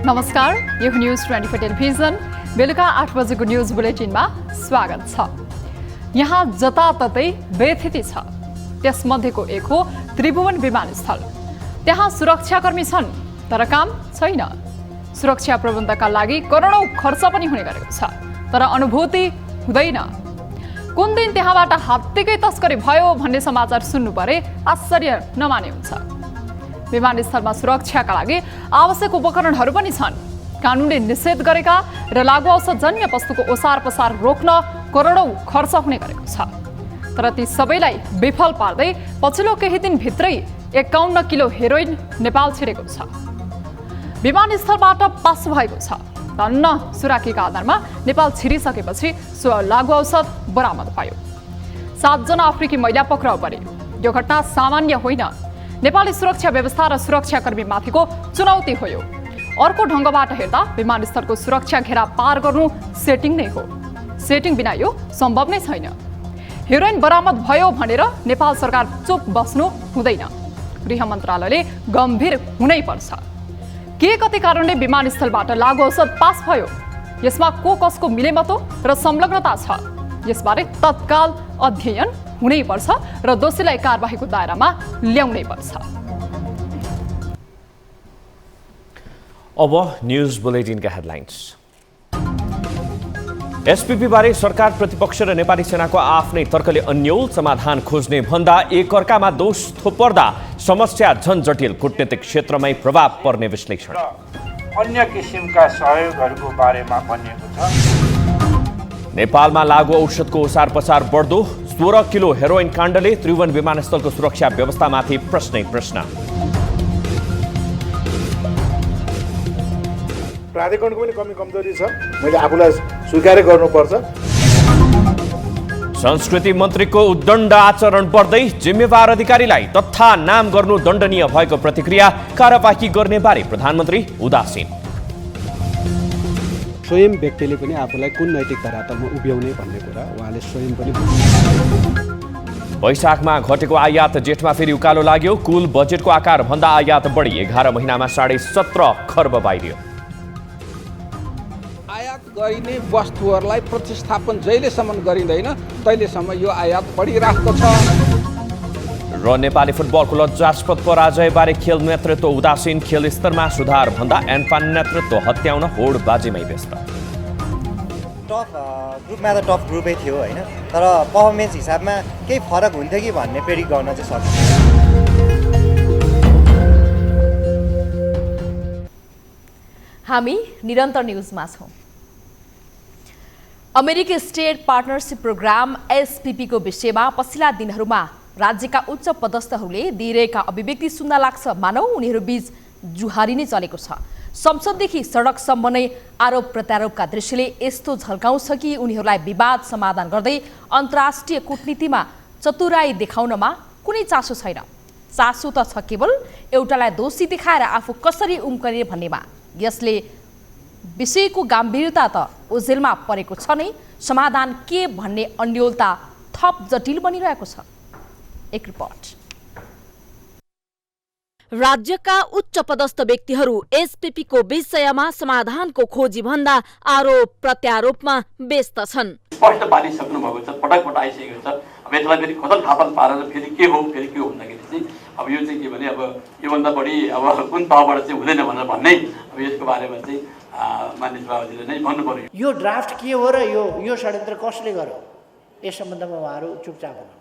नमस्कार, यो news 24 television बेलुका 8 बजेको न्यूज बुलेटिनमा स्वागत छ। यहाँ जताततै बेथिति छ। त्यसमध्येको एक हो त्रिभुवन विमानस्थल। त्यहाँ सुरक्षाकर्मी छन् तर काम छैन। सुरक्षा प्रबन्धका लागि करोडौं खर्च पनि हुने गरेको छ तर अनुभूति हुँदैन। कुन दिन त्यहाँबाट हात्तीकै तस्करी भयो भन्ने समाचार सुन्नु परे आश्चर्य नमाने हुन्छ। विमानस्थलमा सुरक्षाका लागि आवश्यक उपकरणहरू पनि छन्। कानुनले निषेध गरेका र लागू औषधजन्य वस्तुको ओसार पसार रोक्न करोडौं खर्च हुने गरेको छ तर ती सबैलाई विफल पार्दै पछिल्लो केही दिनभित्रै 51 किलो हेरोइन नेपाल छिरेको छ। विमानस्थलबाट पास भएको छ। धन्न सुराकीका आधारमा नेपाल छिरिसकेपछि सो लागू औषध बरामद भयो। 7 जना अफ्रिकी महिला पक्राउ परे। यो घटना सामान्य होइन। नेपाली सुरक्षा व्यवस्था र सुरक्षाकर्मी माथिको चुनौती हो यो। अर्को ढङ्गबाट हेर्दा विमानस्थलको सुरक्षा घेरा पार गर्नु सेटिङ नै हो। सेटिङ बिना यो सम्भव नै छैन। हेरोइन बरामद भयो भनेर नेपाल सरकार चुप बस्नु हुँदैन। गृह मन्त्रालयले गम्भीर हुनै पर्छ। के कति कारणले विमानस्थलबाट लागू औषध पास भयो, यसमा को कसको मिलेमतो र संलग्नता छ, यसबारे तत्काल अध्ययन हुनै पर्छ र दोषीलाई कारबाहीको दायरामा ल्याउनै पर्छ। अब न्यूज बुलेटिनका हेडलाइन्स। एसपीपी बारे सरकार, प्रतिपक्ष र नेपाली सेनाको आफ्नै तर्कले अन्यल समाधान खोज्ने भन्दा एकअर्कामा दोष थोपर्दा समस्या झन जटिल, कूटनीतिक क्षेत्रमै प्रभाव पर्ने विश्लेषण। अन्य किसिमका सहयोगहरूको बारेमा भनिएको छ। नेपालमा लागू औषधको ओसार पसार बढ्दो, 16 किलो हेरोइन काण्डले त्रिभुवन विमानस्थलको सुरक्षा व्यवस्थामाथि प्रश्नै प्रश्न। प्राधिकरणको पनि कमी कमजोरी छ, मैले आफूलाई स्वीकार गर्नुपर्छ। संस्कृति मन्त्रीको उद्दण्ड आचरण बढ्दै जिम्मेवार अधिकारीलाई तथा नाम गर्नु दण्डनीय भएको प्रतिक्रिया, कारबाही गर्ने बारे प्रधानमन्त्री उदासीन। स्वयं व्यक्तिले पनि आफूलाई कुन नैतिक धरातलमा उभ्याउने भन्ने कुरा उहाँले स्वयं पनि। वैशाखमा घटेको आयात जेठमा फेरि उकालो लाग्यो। कुल बजेटको आकार भन्दा आयात बढी, 11 महिनामा 17.5 खर्ब बाहिरियो। आयात गरिने वस्तुहरूलाई प्रतिस्थापन जहिलेसम्म गरिँदैन तहिलेसम्म यो आयात बढिरहेको छ। र नेपाली फुटबलको लज्जास्पद पराजयबारे खेल नेतृत्व उदासीन। खेल स्तरमा सुधार भन्दा एन्फान नेतृत्व हत्याउन होडबाजीमै व्यस्त। टफ ग्रुपमा त टफ ग्रुपै थियो होइन, तर पर्फर्मेन्स हिसाबमा केही फरक हुन्थ्यो कि भन्ने प्रेडिक्ट गर्न चाहिँ सक्छ। हामी निरन्तर न्युजमा छौँ। अमेरिकी स्टेट पार्टनरसिप प्रोग्राम एसपीपीको विषयमा पछिल्ला दिनहरूमा राज्यका उच्च पदस्थहरूले दिइरहेका अभिव्यक्ति सुन्न लाग्छ मानौ उनीहरू बीच जुहारी नै चलेको छ। संसददेखि सडकसम्म नै आरोप प्रत्यारोपका दृश्यले यस्तो झल्काउँछ कि उनीहरूलाई विवाद समाधान गर्दै अन्तर्राष्ट्रिय कूटनीतिमा चतुराई देखाउनमा कुनै चासो छैन। चासो त छ केवल एउटालाई दोषी देखाएर आफू कसरी उम्कने भन्नेमा। यसले विषयको गम्भीरता त ओझेलमा परेको छ नै, समाधान के भन्ने अन्योलता थप जटिल बनिरहेको छ। एक रिपोर्ट। राज्यका उच्च पदस्थ व्यक्तिहरू एसपीपीको विषयमा समाधानको खोजी भन्दा आरोप प्रत्यारोपमा व्यस्त छन्। स्पष्ट पारिसक्नु भएको छ, पटक पटक आइसकेको छ। अब यसलाई फेरि खतल खातल पारेर फेरि के हो भन्दाखेरि चाहिँ अब यो चाहिँ के भने अब योभन्दा बढी अब कुन तहबाट चाहिँ हुँदैन भनेर भन्ने, अब यसको बारेमा चाहिँ मान्य सभापतिले नै भन्नु पर्यो। यो ड्राफ्ट के हो र यो षड्यन्त्र कसले गर्यो यस सम्बन्धमा उहाँहरू चुपचाप हुनुहुन्छ।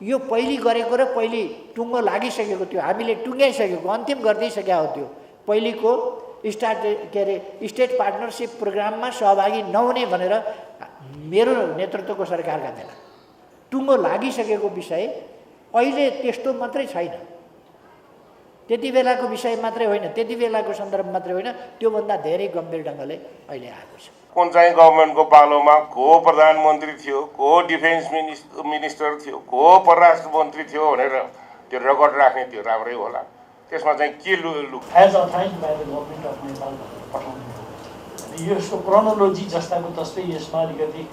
यो पहिले गरेको र पहिले टुङ्गो लागिसकेको थियो, हामीले टुङ्ग्याइसकेको अन्तिम गरिदिइसकेका हो। त्यो पहिलेको स्टेट पार्टनरसिप प्रोग्राममा सहभागी नहुने भनेर मेरो नेतृत्वको सरकारका बेला टुङ्गो लागिसकेको विषय अहिले त्यस्तो मात्रै छैन, त्यति बेलाको विषय मात्रै होइन, त्यति बेलाको सन्दर्भ मात्रै होइन, त्योभन्दा धेरै गम्भीर ढङ्गले अहिले आएको छ। कुन चाहिँ गभर्मेन्टको पालोमा को प्रधानमन्त्री थियो, को डिफेन्स मिनिस्टर थियो, को परराष्ट्र मन्त्री थियो भनेर त्यो रेकर्ड राख्ने त्यो राम्रै होला। त्यसमा चाहिँ के look as authorised by the government of Nepal पठाउनु पर्यो। यसको क्रोनोलोजी जस्ताको तस्तै यसमा अलिकति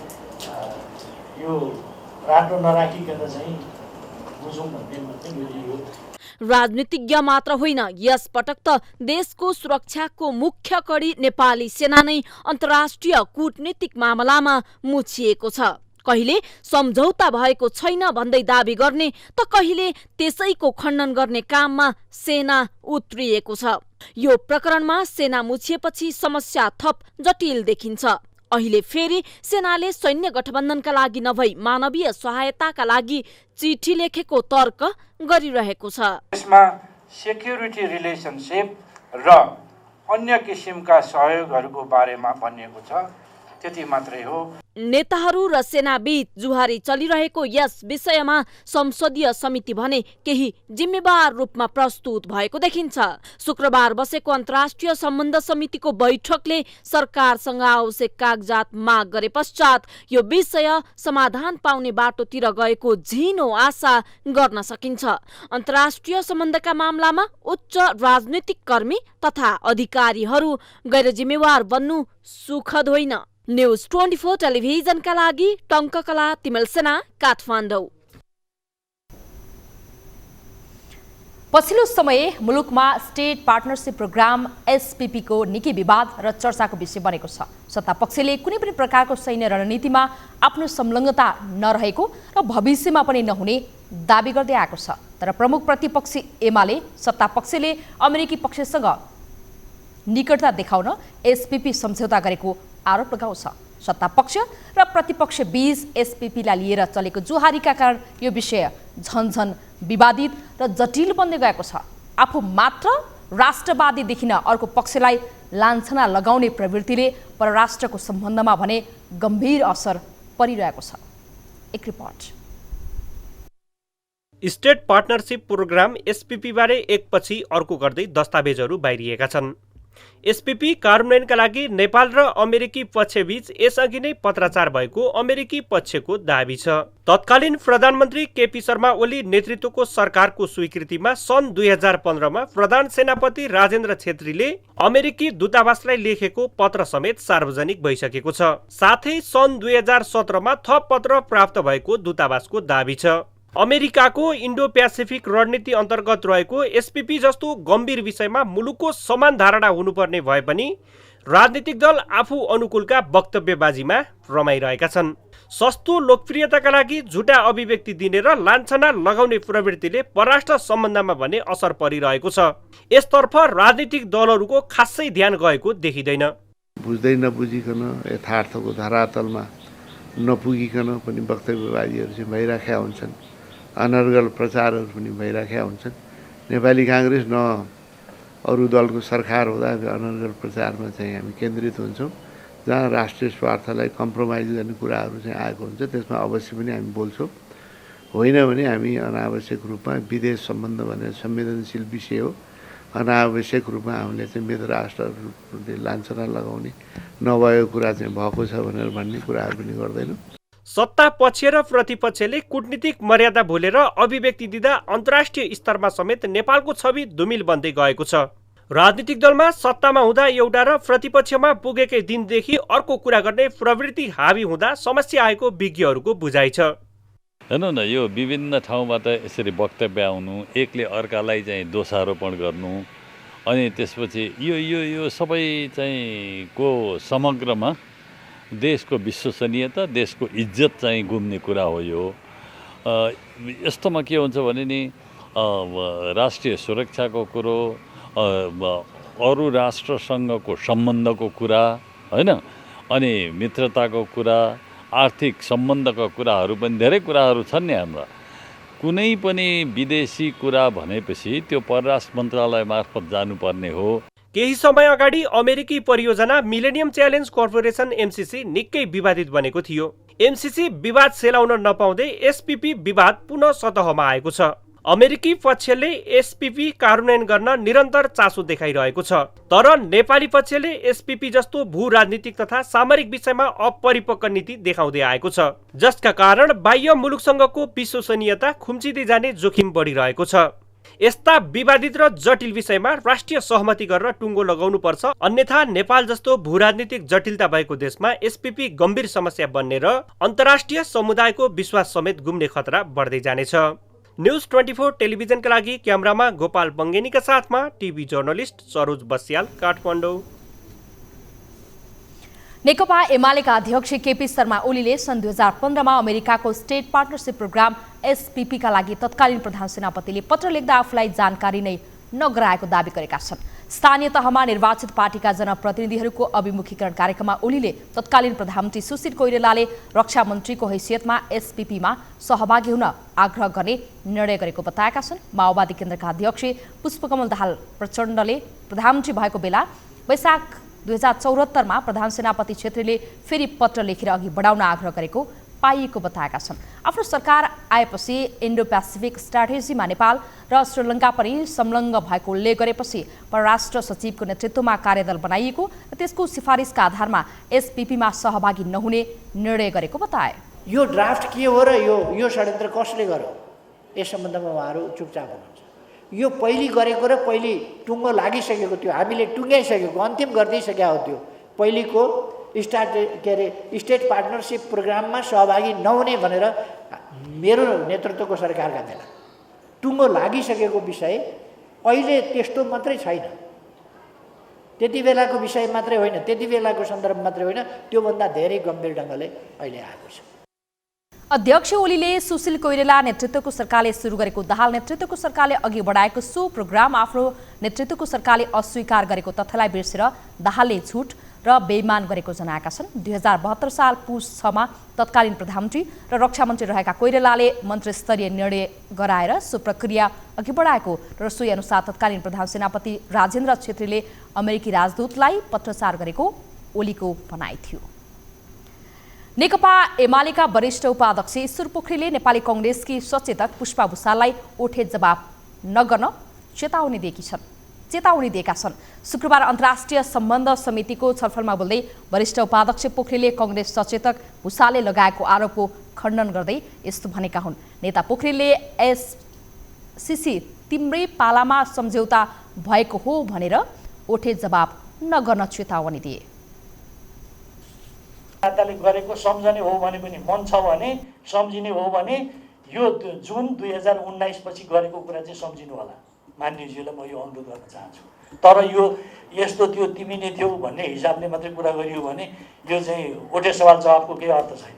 यो राम्रो नराखिकन चाहिँ बुझौँ भन्ने मात्रै मेरो यो। राजनीतिज्ञ मात्र होइन, यस पटक त देशको सुरक्षाको मुख्य कडी नेपाली सेना नै अन्तर्राष्ट्रिय कूटनीतिक मामलामा मुछिएको छ। कहिले सम्झौता भएको छैन भन्दै दाबी गर्ने त कहिले त्यसैको खण्डन गर्ने काममा सेना उत्रिएको छ। यो प्रकरणमा सेना मुछिएपछि समस्या थप जटिल देखिन्छ। अहिले फेरि सेनाले सैन्य गठबन्धनका लागि नभई मानवीय सहायताका लागि चिठी लेखेको तर्क गरिरहेको छ। यसमा सेक्युरिटी रिलेसनसिप र अन्य किसिमका सहयोगहरूको बारेमा भनिएको छ, त्यति मात्रै हो। नेताहरू र सेनाबीच जुहारी चलिरहेको यस विषयमा संसदीय समिति भने केही जिम्मेवार रूपमा प्रस्तुत भएको देखिन्छ। शुक्रबार बसेको अन्तर्राष्ट्रिय सम्बन्ध समितिको बैठकले सरकारसँग आवश्यक कागजात माग गरे पश्चात यो विषय समाधान पाउने बाटोतिर गएको झिनो आशा गर्न सकिन्छ। अन्तर्राष्ट्रिय सम्बन्धका मामलामा उच्च राजनीतिक कर्मी तथा अधिकारीहरू गैर जिम्मेवार बन्नु सुखद होइन। न्यूज 24 टेलिभिजनका लागि टङ्ककला तिमल सेना, काठमाडौँ। पछिल्लो समय मुलुकमा स्टेट पार्टनरशिप प्रोग्राम एसपीपी को निकै विवाद र चर्चाको विषय बनेको छ। सत्तापक्षले कुनै पनि प्रकारको सैन्य रणनीतिमा आफ्नो संलग्नता नरहेको र भविष्यमा पनि नहुने दाबी गर्दै आएको छ। तर प्रमुख प्रतिपक्षी एमाले सत्तापक्षले अमेरिकी पक्षसँग निकटता देखाउन एसपीपी सम्झौता गरेको आरोप लगाउँछ। सत्तापक्ष र प्रतिपक्ष बीच एसपीपीलाई लिएर चलेको जुहारीका कारण यो विषय झनझन विवादित र जटिल बन्दै गएको छ। आफू मात्र राष्ट्रवादी देखिन अर्को पक्षलाई लान्छना लगाउने प्रवृत्तिले परराष्ट्रको सम्बन्धमा भने गम्भीर असर परिरहेको छ। एक report. State partnership program SPP बारे एकपछि अर्को गर्दै दस्तावेजहरू बाहिरिएका छन्। एसपीपी कार्यान्वयनका लागि नेपाल र अमेरिकी पक्षबीच यसअघि नै पत्राचार भएको अमेरिकी पक्षको दाबी छ। तत्कालीन प्रधानमन्त्री केपी शर्मा ओली नेतृत्वको सरकारको स्वीकृतिमा सन् 2015 मा प्रधान सेनापति राजेन्द्र छेत्रीले अमेरिकी दूतावासलाई लेखेको पत्र समेत सार्वजनिक भइसकेको छ। साथै सन् 2017 मा थप पत्र प्राप्त भएको दूतावासको दाबी छ। अमेरिकाको इन्डो प्यासिफिक रणनीति अन्तर्गत रहेको एसपीपी जस्तो गम्भीर विषयमा मुलुकको समान धारणा हुनुपर्ने भए पनि राजनीतिक दल आफू अनुकूलका वक्तव्यबाजीमा रमाइरहेका छन्। सस्तो लोकप्रियताका लागि झुटा अभिव्यक्ति दिने र लान्छना लगाउने प्रवृत्तिले परराष्ट्र सम्बन्धमा भने असर परिरहेको छ। यसतर्फ राजनीतिक दलहरूको खासै ध्यान गएको देखिँदैन। बुझ्दै नबुझिकन यथार्थको धरातलमा नपुगिकन पनि वक्तव्यबाजीहरू चाहिँ भइराखेका हुन्छन्। अनर्गल प्रचारहरू पनि भइराखेका हुन्छन्। नेपाली काङ्ग्रेस न अरू दलको सरकार हुँदा अनर्गल प्रचारमा चाहिँ हामी केन्द्रित हुन्छौँ। जहाँ राष्ट्रिय स्वार्थलाई कम्प्रोमाइज गर्ने कुराहरू चाहिँ आएको हुन्छ त्यसमा अवश्य पनि हामी बोल्छौँ। होइन भने हामी अनावश्यक रूपमा विदेश सम्बन्ध भनेर संवेदनशील विषय हो, अनावश्यक रूपमा हामीले चाहिँ मित्र राष्ट्रहरूले लान्छना लगाउने नभएको कुरा चाहिँ भएको छ भनेर भन्ने कुराहरू पनि गर्दैनौँ। सत्ता पक्ष र प्रतिपक्षले कूटनीतिक मर्यादा भुलेर अभिव्यक्ति दिँदा अन्तर्राष्ट्रिय स्तरमा समेत नेपालको छवि धुमिल बन्दै गएको छ। राजनीतिक दलमा सत्तामा हुँदा एउटा र प्रतिपक्षमा पुगेकै दिनदेखि अर्को कुरा गर्ने प्रवृत्ति हावी हुँदा समस्या आएको विज्ञहरूको बुझाइ छ। हेर्नु न, यो विभिन्न ठाउँबाट यसरी वक्तव्य आउनु, एकले अर्कालाई चाहिँ दोषारोपण गर्नु, अनि त्यसपछि यो सबै चाहिँ को समग्रमा देशको विश्वसनीयता, देशको इज्जत चाहिँ गुम्ने कुरा हो। यो यस्तोमा के हुन्छ भने नि राष्ट्रिय सुरक्षाको कुरो, अरू राष्ट्रसँगको सम्बन्धको कुरा, होइन, अनि मित्रताको कुरा, आर्थिक सम्बन्धका कुराहरू पनि धेरै कुराहरू छन् नि हाम्रा। कुनै पनि विदेशी कुरा भनेपछि त्यो परराष्ट्र मन्त्रालय मार्फत जानुपर्ने हो। केही समय अगाडि अमेरिकी परियोजना मिलेनियम च्यालेन्ज कर्पोरेसन एमसीसी निकै विवादित बनेको थियो। एमसीसी विवाद सेलाउन नपाउँदै एसपीपी विवाद पुनः सतहमा आएको छ। अमेरिकी पक्षले एसपीपी कार्यान्वयन गर्न निरन्तर चासो देखाइरहेको छ, तर नेपाली पक्षले एसपीपी जस्तो भू राजनीतिक तथा सामरिक विषयमा अपरिपक्व नीति देखाउँदै आएको छ, जसका कारण बाह्य मुलुकसँगको विश्वसनीयता खुम्चिँदै जाने जोखिम बढिरहेको छ। यस्ता विवादित र जटिल विषयमा राष्ट्रिय सहमति गरेर टुङ्गो लगाउनुपर्छ, अन्यथा नेपाल जस्तो भू राजनीतिक जटिलता भएको देशमा एसपीपी गम्भीर समस्या बन्ने र अन्तर्राष्ट्रिय समुदायको विश्वास समेत गुम्ने खतरा बढ्दै जानेछ। न्युज 24 टेलिभिजनका लागि क्यामेरामा गोपाल बङ्गेनीका साथमा टिभी जर्नलिस्ट सरोज बस्याल, काठमाडौँ। नेकपा एमालेका अध्यक्ष केपी शर्मा ओलीले सन् 2015मा अमेरिकाको स्टेट पार्टनरशिप प्रोग्राम एसपीपीका लागि तत्कालीन प्रधान सेनापतिले पत्र लेख्दा आफूलाई जानकारी नै नगराएको दावी गरेका छन्। स्थानीय तहमा निर्वाचित पार्टीका जनप्रतिनिधिहरूको अभिमुखीकरण कार्यक्रममा ओलीले तत्कालीन प्रधानमन्त्री सुशील कोइरालाले रक्षा मन्त्रीको हैसियतमा एसपीपीमा सहभागी हुन आग्रह गर्ने निर्णय गरेको बताएका छन्। माओवादी केन्द्रका अध्यक्ष पुष्पकमल दाहाल प्रचण्डले प्रधानमन्त्री भएको बेला वैशाख 2074मा प्रधान सेनापति छेत्रीले फेरि पत्र लेखेर अघि बढाउन आग्रह गरेको पाइएको बताएका छन्। आफ्नो सरकार आएपछि इन्डो पेसिफिक स्ट्राटेजीमा नेपाल र श्रीलङ्का पनि संलग्न भएको उल्लेख गरेपछि परराष्ट्र सचिवको नेतृत्वमा कार्यदल बनाइएको र त्यसको सिफारिसका आधारमा एसपीपीमा सहभागी नहुने निर्णय गरेको बताए। यो ड्राफ्ट के हो र यो षड्यन्त्र कसले गर्यो यस सम्बन्धमा उहाँहरू चुपचाप हुनुहुन्छ। यो पहिली गरेको र पहिली टुङ्गो लागिसकेको थियो, हामीले टुङ्ग्याइसकेको अन्तिम गरिदिइसकेको हो। त्यो पहिलेको स्टेट पार्टनरशिप प्रोग्राममा सहभागी नहुने भनेर मेरो नेतृत्वको सरकारका बेला टुङ्गो लागिसकेको विषय अहिले त्यस्तो मात्रै छैन। त्यति बेलाको विषय मात्रै होइन, त्यति बेलाको सन्दर्भ मात्रै होइन, त्योभन्दा धेरै गम्भीर ढङ्गले अहिले आएको छ। अध्यक्ष ओलीले सुशील कोइराला नेतृत्वको सरकारले सुरु गरेको दाहाल नेतृत्वको सरकारले अघि बढाएको सो प्रोग्राम आफ्नो नेतृत्वको सरकारले अस्वीकार गरेको तथ्यलाई बिर्सेर दाहालले झुट र बेइमान गरेको जनाएका छन्। 2072 साल पुस 6मा तत्कालीन प्रधानमन्त्री र रक्षा मन्त्री रहेका कोइरालाले मन्त्रीस्तरीय निर्णय गराएर सो प्रक्रिया अघि बढाएको र सोही अनुसार तत्कालीन प्रधान सेनापति राजेन्द्र छेत्रीले अमेरिकी राजदूतलाई पत्रचार गरेको ओलीको भनाइ थियो। नेकपा एमालेका वरिष्ठ उपाध्यक्ष ईश्वर पोखरेलले नेपाली कांग्रेसकी सचेतक पुष्पा भुसाललाई ओठे जवाब नगर्न चेतावनी दिएका छन्। शुक्रबार अन्तर्राष्ट्रिय सम्बन्ध समितिको छलफलमा बोल्दै वरिष्ठ उपाध्यक्ष पोखरेलले कांग्रेस सचेतक भुसालले लगाएको आरोपको खण्डन गर्दै यस्तो भनेका हुन्। नेता पोखरेलले एससीसी तिम्रै पालामा सम्झौता भएको हो भनेर ओठे जवाब नगर्न चेतावनी दिए। जनताले गरेको सम्झने हो भने पनि मन छ भने सम्झिने हो भने यो जुन 2019 पछि गरेको कुरा चाहिँ सम्झिनु होला। मान्यज्यूलाई म यो अनुरोध गर्न चाहन्छु। तर यो यस्तो त्यो तिमी नै थियौ भन्ने हिसाबले मात्रै कुरा गरियो भने यो चाहिँ ओठे सवाल जवाबको केही अर्थ छैन।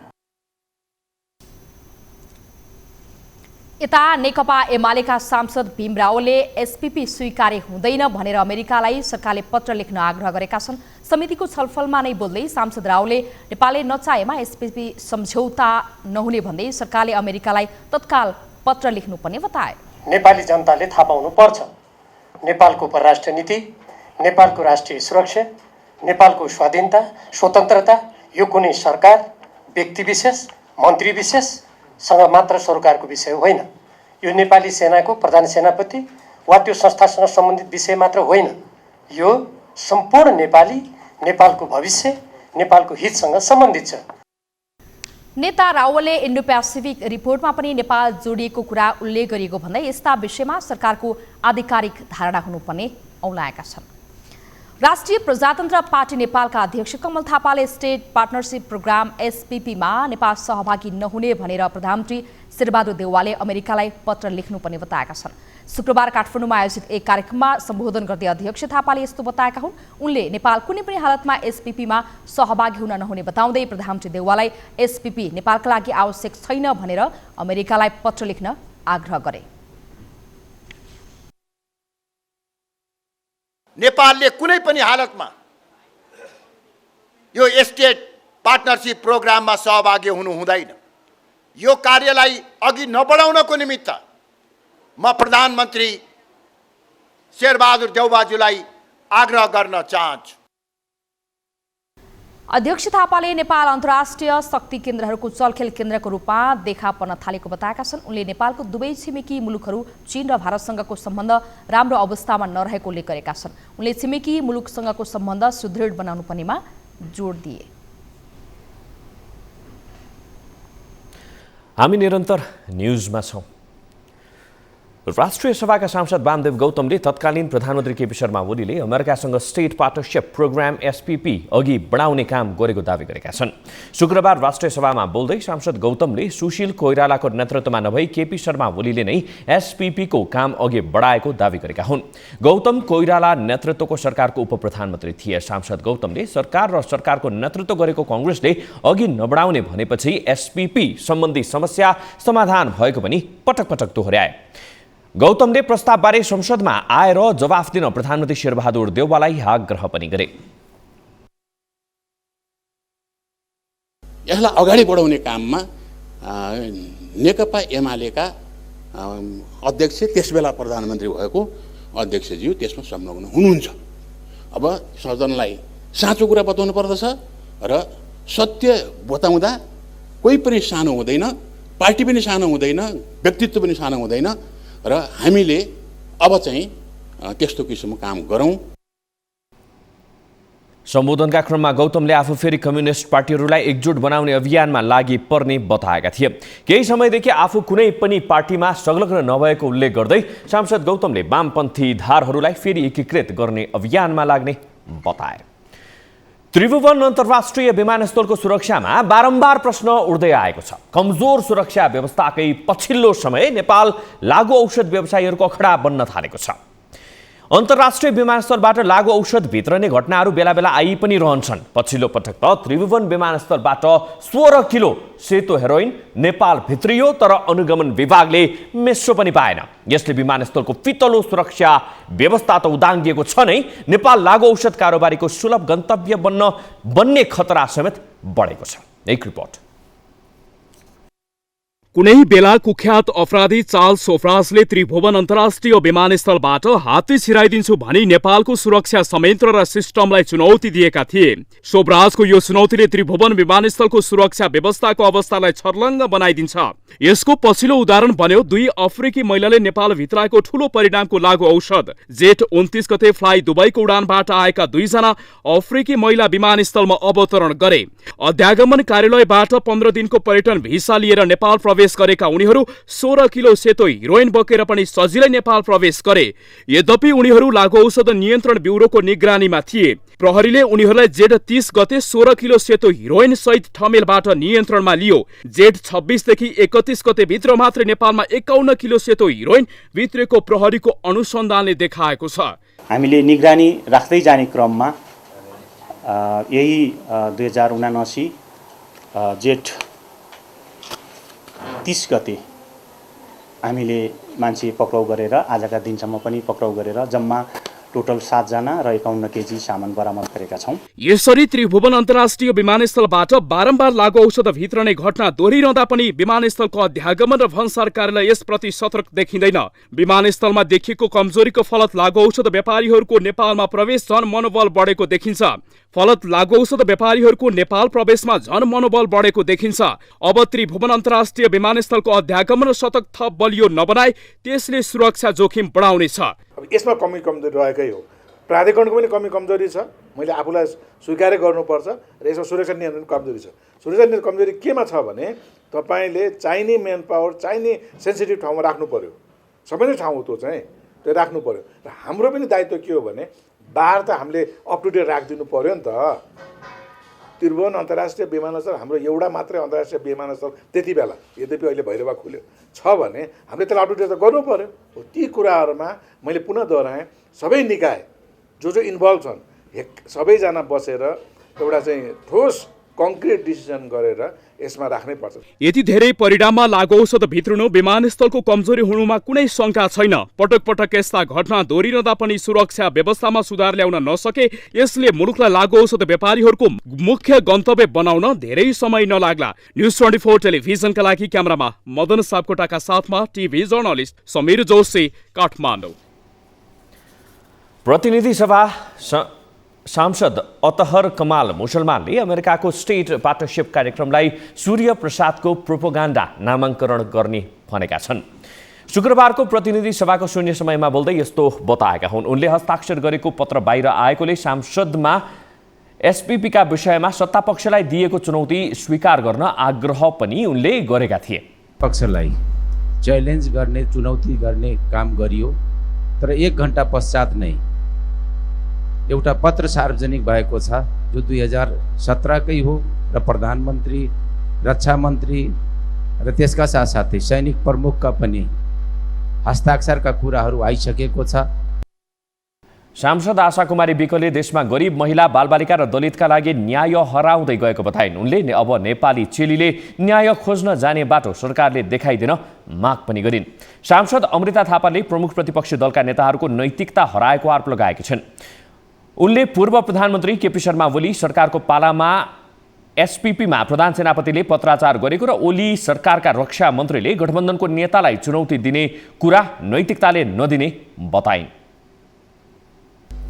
यता नेकपा एमालेका सांसद भीम रावलले एसपीपी स्वीकार्य हुँदैन भनेर अमेरिकालाई सरकारले पत्र लेख्न आग्रह गरेका छन्। समितिको छलफलमा नै बोल्दै सांसद रावलले नेपालले नचाहेमा एसपीपी सम्झौता नहुने भन्दै सरकारले अमेरिकालाई तत्काल पत्र लेख्नुपर्ने बताए। नेपाली जनताले थाहा पाउनु पर्छ नेपालको परराष्ट्र नीति, नेपालको राष्ट्रिय सुरक्षा, नेपालको स्वाधीनता स्वतन्त्रता यो कुनै सरकार, व्यक्ति विशेष, मन्त्री विशेषसँग मात्र सरकारको विषय होइन। यो नेपाली सेनाको प्रधान सेनापति वा त्यो संस्थासँग सम्बन्धित विषय मात्र होइन। यो सम्पूर्ण नेपाली, नेपालको भविष्य, नेपालको हितसँग सम्बन्धित छ। नेता रावलले इन्डो पेसिफिक रिपोर्टमा पनि नेपाल जोडिएको कुरा उल्लेख गरिएको भन्दै यस्ता विषयमा सरकारको आधिकारिक धारणा हुनुपर्ने औलाएका छन्। राष्ट्रिय प्रजातन्त्र पार्टी नेपालका अध्यक्ष कमल थापाले स्टेट पार्टनरशिप प्रोग्राम एसपीपीमा नेपाल सहभागी नहुने भनेर प्रधानमन्त्री शेरबहादुर देउवाले अमेरिकालाई पत्र लेख्नुपर्ने बताएका छन्। शुक्रबार काठमाडौँमा आयोजित एक कार्यक्रममा सम्बोधन गर्दै अध्यक्ष थापाले यस्तो बताएका हुन्। उनले नेपाल कुनै पनि हालतमा एसपीपीमा सहभागी हुन नहुने बताउँदै प्रधानमन्त्री देउवालाई एसपीपी नेपालका लागि आवश्यक छैन भनेर अमेरिकालाई पत्र लेख्न आग्रह गरे। नेपालले कुनै पनि हालतमा यो स्टेट पार्टनरशिप प्रोग्राममा सहभागी हुनु हुँदैन। यो कार्यलाई अघि नबढाउनको निमित्त म प्रधानमन्त्री शेरबहादुर देउवाज्यूलाई आग्रह गर्न चाहन्छु। अध्यक्ष थापाले नेपाल अन्तर्राष्ट्रिय शक्ति केन्द्रहरूको चलखेल केन्द्रको रूपमा देखा पर्न थालेको बताएका छन्। उनले नेपालको दुवै छिमेकी मुलुकहरू चीन र भारतसँगको सम्बन्ध राम्रो अवस्थामा नरहेको उल्लेख गरेका छन्। उनले छिमेकी मुलुकसँगको सम्बन्ध सुदृढ बनाउनु पर्नेमा जोड दिए। हामी निरन्तर न्युजमा छौँ। राष्ट्रिय सभाका सांसद वामदेव गौतमले तत्कालीन प्रधानमन्त्री केपी शर्मा ओलीले अमेरिकासँग स्टेट पार्टनरसिप प्रोग्राम एसपीपी अघि बढाउने काम गरेको दावी गरेका छन्। शुक्रबार राष्ट्रिय सभामा बोल्दै सांसद गौतमले सुशील कोइरालाको नेतृत्वमा नभई केपी शर्मा ओलीले नै एसपीपीको काम अघि बढाएको दावी गरेका हुन्। गौतम कोइराला नेतृत्वको सरकारको उपप्रधानमन्त्री थिए। सांसद गौतमले सरकार र सरकारको नेतृत्व गरेको कांग्रेसले अघि नबढाउने भनेपछि एसपीपी सम्बन्धी समस्या समाधान भएको पनि पटक पटक दोहोर्याए। गौतमले प्रस्तावबारे संसदमा आएर जवाफ दिन प्रधानमन्त्री शेरबहादुर देउवालाई आग्रह पनि गरे। यसलाई अगाडि बढाउने काममा नेकपा एमालेका अध्यक्ष त्यसबेला प्रधानमन्त्री भएको अध्यक्षज्यू त्यसमा संलग्न हुनुहुन्छ। अब सदनलाई साँचो कुरा बताउनु पर्दछ र सत्य बताउँदा कोही पनि सानो हुँदैन, पार्टी पनि सानो हुँदैन, व्यक्तित्व पनि सानो हुँदैन र हामीले अब चाहिँ त्यस्तो किसिमको काम गरौँ। सम्बोधनका क्रममा गौतमले आफू फेरि कम्युनिस्ट पार्टीहरूलाई एकजुट बनाउने अभियानमा लागि पर्ने बताएका थिए। केही समयदेखि आफू कुनै पनि पार्टीमा संलग्न नभएको उल्लेख गर्दै सांसद गौतमले वामपन्थी धारहरूलाई फेरि एकीकृत गर्ने अभियानमा लाग्ने बताए। त्रिभुवन अन्तर्राष्ट्रिय विमानस्थलको सुरक्षामा बारम्बार प्रश्न उठ्दै आएको छ। कमजोर सुरक्षा व्यवस्थाकै पछिल्लो समय नेपाल लागु औषध व्यवसायीहरूको अखडा बन्न थालेको छ। अन्तर्राष्ट्रिय विमानस्थलबाट लागु औषध भित्रने घटनाहरू बेला बेला आई पनि रहन्छन्। पछिल्लो पटक त त्रिभुवन विमानस्थलबाट 16 किलो सेतो हेरोइन नेपाल भित्रियो, तर अनुगमन विभागले मेसो पनि पाएन। यसले विमानस्थलको पितलो सुरक्षा व्यवस्था त उदाङ्गिएको छ नै, नेपाल लागु औषध कारोबारीको सुलभ गन्तव्य बन्ने खतरा समेत बढेको छ। एक रिपोर्ट। कुनै बेला कुख्यात अपराधी चार्ल्स सोफ्रासले त्रिभुवन अन्तर्राष्ट्रिय विमानस्थलबाट हात्ती छिराइदिन्छु भनी नेपालको सुरक्षा संयन्त्र र सिस्टमलाई चुनौती दिएका थिए। सोफ्रासको यो चुनौतीले त्रिभुवन विमानस्थलको सुरक्षा व्यवस्थाको अवस्थालाई छर्लङ्ग बनाइदिन्छ। यसको पछिल्लो उदाहरण बन्यो 2 अफ्रिकी महिलाले नेपाल भित्राएको ठूलो परिणामको लागु औषध। जेठ 29 गते फ्लाइ दुबईको उडानबाट आएका 2 जना अफ्रिकी महिला विमानस्थलमा अवतरण गरे। अध्यागमन कार्यालयबाट 15 दिनको पर्यटन भिसा लिएर नेपाल प्रवेश गरेका उनीहरू 16 किलो सेतो हिरोइन बोकेर पनि सजिलै नेपाल प्रवेश गरे। यद्यपि उनीहरू लागु औषध नियन्त्रण ब्युरोको निगरानीमा थिए। प्रहरीले उनीहरूलाई जेठ 30 गते 16 किलो सेतो हिरोइन सहित ठमेलबाट नियन्त्रणमा लियो। जेठ 26 देखि 31 गते भित्र मात्र नेपालमा 51 किलो सेतो हिरोइन भित्रेको प्रहरीको अनुसन्धानले देखाएको छ। हामीले निगरानी राख्दै जाने क्रममा यही 2079 जेठ 30 गते हामीले मान्छे पक्राउ गरेर आजका दिनसम्म पनि पक्राउ गरेर जम्मा टोटल 7 जना र 51 केजी सामान बरामद गरेका छौं। यसरी त्रिभुवन अन्तर्राष्ट्रिय विमानस्थलबाट बारम्बार लागु औषध भित्रने घटना दोहोरिरहँदा पनि विमानस्थलको अध्यागमन र भन्सार कार्यालय यसप्रति सतर्क देखिँदैन। विमानस्थलमा देखिएको कमजोरीको फलत लागु औषध व्यापारीहरूको नेपालमा प्रवेश झन मनोबल बढेको देखिन्छ। फलत लागु औषध व्यापारीहरूको नेपाल प्रवेशमा झन मनोबल बढेको देखिन्छ। अब त्रिभुवन अन्तर्राष्ट्रिय विमानस्थलको अध्यागमन र सतर्क थप बलियो नबनाए त्यसले सुरक्षा जोखिम बढाउनेछ। अब यसमा कमजोरी रहेकै हो। प्राधिकरणको पनि कमजोरी छ, मैले आफूलाई स्वीकार गर्नुपर्छ र यसमा सुरक्षा नियन्त्रण कमजोरी छ। सुरक्षा नियन्त्रण कमजोरी केमा छ भने तपाईले चाहिने मेन पावर चाहिने सेन्सिटिभ ठाउँमा राख्नु पर्यो। सबै ठाउँ त्यो चाहिँ त्यो राख्नु पर्यो। र हाम्रो पनि दायित्व के हो भने बार त हामीले अप टु डेट राखिदिनु पर्यो नि त। त्रिभुवन अन्तर्राष्ट्रिय विमानस्थल हाम्रो एउटा मात्रै अन्तर्राष्ट्रिय विमानस्थल त्यति बेला, यद्यपि अहिले भैरवा खुल्यो छ भने हामीले त्यसलाई अप टु डेट त गर्नु पर्यो। ती कुराहरूमा मैले पुनः दोहोऱ्याएँ, सबै निकाय जो इन्भल्भ छन् सबैजना बसेर एउटा चाहिँ ठोस कङ्क्रिट डिसिजन गरेर यसमा राख्नै पर्छ। यति धेरै परिणाममा लागु औषध भित्रुनु विमानस्थलको कमजोरी हुनुमा कुनै शंका छैन। पटक पटक यस्ता घटना दोहोरिरहँदा पनि सुरक्षा व्यवस्थामा सुधार ल्याउन नसके यसले मुलुकलाई लागु औषध व्यापारीहरूको मुख्य गन्तव्य बनाउन धेरै समय नलाग्ला। न्युज 24 टेलिभिजनका लागि क्यामेरामा मदन सापकोटाका साथमा टिभी जर्नलिस्ट समीर जोशी, काठमाडौँ। प्रतिनिधि सभा सांसद अतहर कमाल मुसलमानले अमेरिकाको स्टेट पार्टनरसिप कार्यक्रमलाई सूर्य प्रसादको प्रोपोगान्डा नामाङ्करण गर्ने भनेका छन्। शुक्रबारको प्रतिनिधि सभाको शून्य समयमा बोल्दै यस्तो बताएका हुन्। उनले हस्ताक्षर गरेको पत्र बाहिर आएकोले सांसदमा एसपीपीका विषयमा सत्तापक्षलाई दिएको चुनौती स्वीकार गर्न आग्रह पनि उनले गरेका थिए। पक्षलाई च्यालेन्ज गर्ने चुनौती गर्ने काम गरियो, तर 1 घण्टा पश्चात नै एउटा पत्र सार्वजनिक भएको छ जो 2017कै हो र प्रधानमन्त्री, रक्षा मन्त्री र त्यसका साथसाथै सैनिक प्रमुखका पनि हस्ताक्षरका कुराहरू आइसकेको छ। सांसद आशा कुमारी विकले देशमा गरिब महिला, बालबालिका र दलितका लागि न्याय हराउँदै गएको बताइन्। उनले अब नेपाली चेलीले न्याय खोज्न जाने बाटो सरकारले देखाइदिन माग पनि गरिन्। सांसद अमृता थापाले प्रमुख प्रतिपक्षी दलका नेताहरूको नैतिकता हराएको आरोप लगाएकी छिन्। उनले पूर्व प्रधानमन्त्री केपी शर्मा ओली सरकारको पालामा एसपीपीमा प्रधान सेनापतिले पत्राचार गरेको र ओली सरकारका रक्षा मन्त्रीले गठबन्धनको नेतालाई चुनौती दिने कुरा नैतिकताले नदिने बताइन्।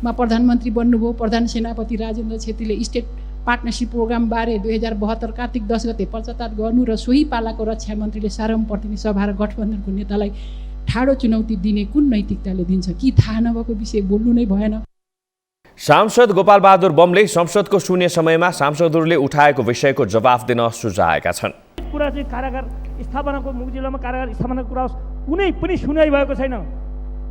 प्रधानमन्त्री बन्नुभयो। प्रधान सेनापति राजेन्द्र छेत्रीले स्टेट पार्टनरसिप प्रोग्रामबारे 2072 कार्तिक 10 गते पत्रचार गर्नु र सोही पालाको रक्षा मन्त्रीले सार्वभौम प्रतिनिधि सभा र गठबन्धनको नेतालाई ठाडो चुनौती दिने कुन नैतिकताले दिन्छ कि थाहा नभएको विषय बोल्नु नै भएन। सांसद गोपाल बहादुर बमले संसदको शून्य समयमा सांसदहरूले उठाएको विषयको जवाफ दिन सुझाएका छन्। कुरा चाहिँ कारागार स्थापनाको मुख जिल्लामा कारागार स्थापनाको कुरा कुनै पनि सुनाइ भएको छैन।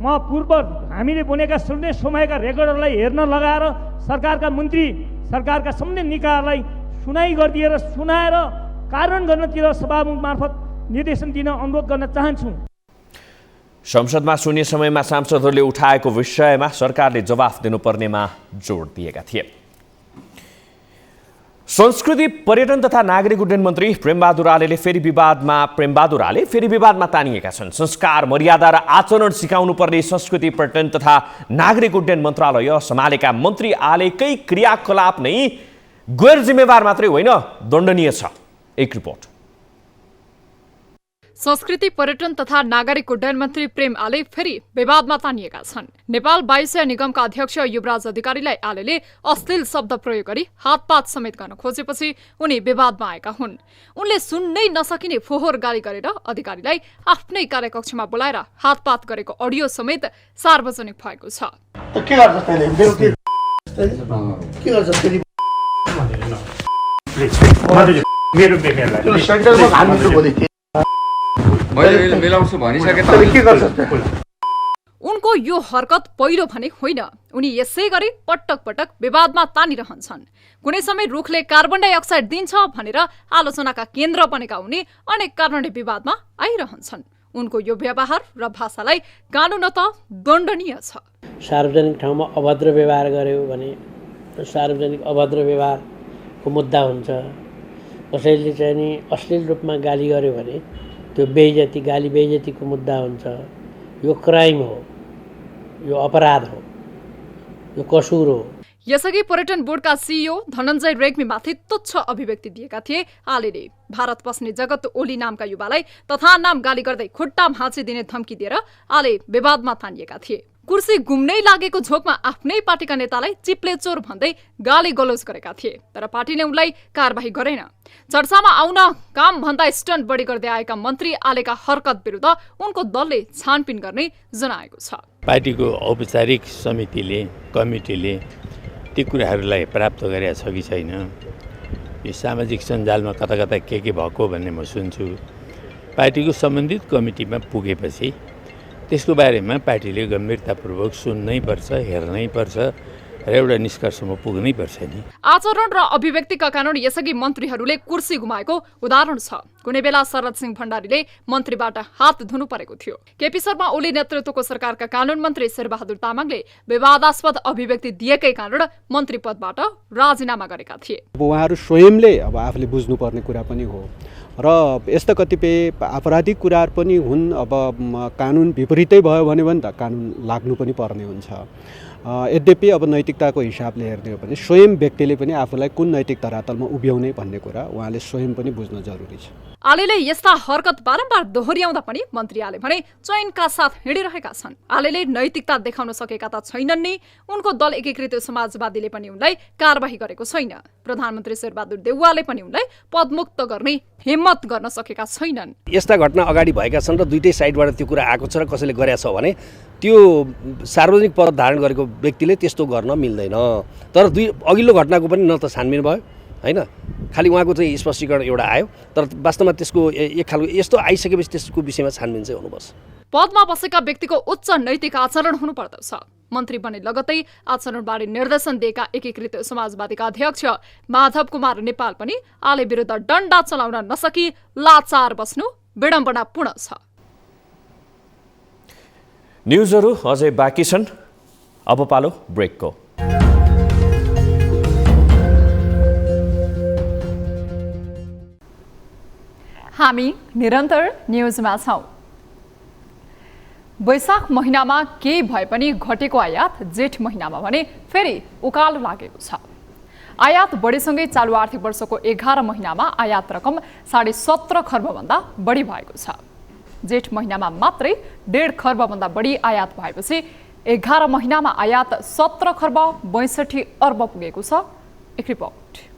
म पूर्व हामीले बनेका शून्य समयका रेकर्डहरूलाई हेर्न लगाएर सरकारका मन्त्री, सरकारका सम्बन्धित निकायहरूलाई सुनाइ गरिदिएर सुनाएर कार्यान्वयन गर्नतिर सभामुख मार्फत निर्देशन दिन अनुरोध गर्न चाहन्छु। संसदमा शून्य समयमा सांसदहरूले उठाएको विषयमा सरकारले जवाफ दिनुपर्नेमा जोड दिएका थिए। संस्कृति, पर्यटन तथा नागरिक उड्डयन मन्त्री प्रेमबहादुर आलेले फेरि विवादमा तानिएका छन्। संस्कार, मर्यादा र आचरण सिकाउनु पर्ने संस्कृति, पर्यटन तथा नागरिक उड्डयन मन्त्रालय सम्हालेका मन्त्री आलेकै क्रियाकलाप नै गैर जिम्मेवार मात्रै होइन, दण्डनीय छ। एक रिपोर्ट। संस्कृति, पर्यटन तथा नागरिक उड्डयन मन्त्री प्रेम आले फेरि विवादमा तानिएका छन्। नेपाल वायुसेना निगमका अध्यक्ष युवराज अधिकारीलाई आलेले अश्लील शब्द प्रयोग गरी हातपात समेत गर्न खोजेपछि उनी विवादमा आएका हुन्। उनले सुन्नै नसकिने फोहोर गाली गरेर अधिकारीलाई आफ्नै कार्यकक्षमा बोलाएर हातपात गरेको अडियो समेत सार्वजनिक भएको छ। उनको यो हरकत पहिलो भने होइन, उनी यसै गरी पटक पटक विवादमा तानिरहन्छन्। कुनै समय रुखले कार्बन डाइअक्साइड दिन्छ भनेर आलोचनाका केन्द्र बनेका उनी अनेक कारणले विवादमा आइरहन्छन्। उनको यो व्यवहार र भाषालाई कानुनत दण्डनीय छ। सार्वजनिक ठाउँमा अभद्र व्यवहार गर्यो भने सार्वजनिक अभद्र व्यवहारको मुद्दा हुन्छ। कसैले चाहिँ नि अश्लील रूपमा गाली गर्यो भने त्यो बेइज्जती, गाली बेइज्जतीको मुद्दा हुन्छ। यो क्राइम हो, यो अपराध हो, यो कसुर हो। यसअघि पर्यटन बोर्डका सिइओ धनञ्जय रेग्मीमाथि तुच्छ अभिव्यक्ति दिएका थिए आलेले। भारत पस्ने जगत ओली नामका युवालाई तथा नाम गाली गर्दै खुट्टा भाँचिदिने धम्की दिएर आले विवादमा तानिएका थिए। कुर्सी गुम्नै लागेको झोकमा आफ्नै पार्टीका नेतालाई चिप्लेचोर भन्दै गाली गलौज गरेका थिए, तर पार्टीले उनलाई कारबाही गरेन। चर्चामा आउन काम भन्दा स्टन्ट बढी गर्दै आएका मन्त्री आलेका हरकत विरुद्ध उनको दलले छानबिन गर्ने जनाएको छ। पार्टीको औपचारिक समितिले, कमिटीले ती कुराहरूलाई प्राप्त गरेका छ कि छैन, यो सामाजिक सञ्जालमा कता कता के भएको भन्ने म सुन्छु। पार्टीको सम्बन्धित कमिटीमा पुगेपछि त्यसको बारेमा पार्टीले गम्भीरतापूर्वक सुन्नै पर्छ, हेर्नै पर्छ र एउटा निष्कर्षमा पुग्नै पर्छ नि। आचरण र अभिव्यक्तिका कारण यसअघि मन्त्रीहरूले कुर्सी गुमाएको उदाहरण छ। कुनै बेला शरद सिंह भण्डारीले मन्त्रीबाट हात धुनु परेको थियो। केपी शर्मा ओली नेतृत्वको सरकारका कानून मन्त्री शेरबहादुर तामाङले विवादास्पद अभिव्यक्ति दिएकै कारण मन्त्री पदबाट राजीनामा गरेका थिए। उहाँहरू स्वयंले अब आफूले बुझ्नुपर्ने कुरा पनि हो र यस्ता कतिपय आपराधिक कुराहरू पनि हुन्। अब कानुन विपरीतै भयो भने त कानुन लाग्नु पनि पर्ने हुन्छ। यद्यपि अब नैतिकताको हिसाबले हेर्ने हो भने स्वयं व्यक्तिले पनि आफूलाई कुन नैतिक धरातलमा उभ्याउने भन्ने कुरा उहाँले स्वयं पनि बुझ्न जरुरी छ। आलेले यस्ता हरकत बारम्बार दोहोर्याउँदा पनि मन्त्री आले भने चयनका साथ हिँडिरहेका छन्। आलेले नैतिकता देखाउन सकेका त छैनन् नि, उनको दल एकीकृत समाजवादीले पनि उनलाई कारबाही गरेको छैन। प्रधानमन्त्री शेरबहादुर देउवाले पनि उनलाई पदमुक्त गर्ने हिम्मत गर्न सकेका छैनन्। यस्ता घटना अगाडि भएका छन् र दुईटै साइडबाट त्यो कुरा आएको छ र कसैले गरेको छ भने त्यो सार्वजनिक पद धारण गरेको व्यक्तिले त्यस्तो गर्न मिल्दैन। तर अघिल्लो घटनाको पनि न त छानबिन भयो हैन, खालि उहाँको चाहिँ स्पष्टीकरण एउटा आयो, तर वास्तवमा त्यसको एक खालको यस्तो आइसकेपछि त्यसको विषयमा छानबिन चाहिँ हुनुपर्छ। पदमा बसेका व्यक्तिको उच्च नैतिक आचरण हुनुपर्दछ। मन्त्री बने लगतै आचरणबारे निर्देशन दिएका एकीकृत समाजवादीका अध्यक्ष माधव कुमार नेपाल पनि आले विरुद्ध डण्डा चलाउन नसकी लाचार बस्नु विडम्बनापूर्ण छ। न्युजहरू अझै बाँकी छन्, अब पालो ब्रेकको। हामी निरन्तर न्युजमा छौँ। वैशाख महिनामा केही भए पनि घटेको आयात जेठ महिनामा भने फेरि उकालो लागेको छ। आयात बढेसँगै चालु आर्थिक वर्षको 11 महिनामा आयात रकम 17.5 खर्बभन्दा बढी भएको छ। जेठ महिनामा मात्रै 1.5 खर्बभन्दा बढी आयात भएपछि 11 महिनामा आयात 17 खर्ब 62 अर्ब पुगेको छ। एक रिपोर्ट।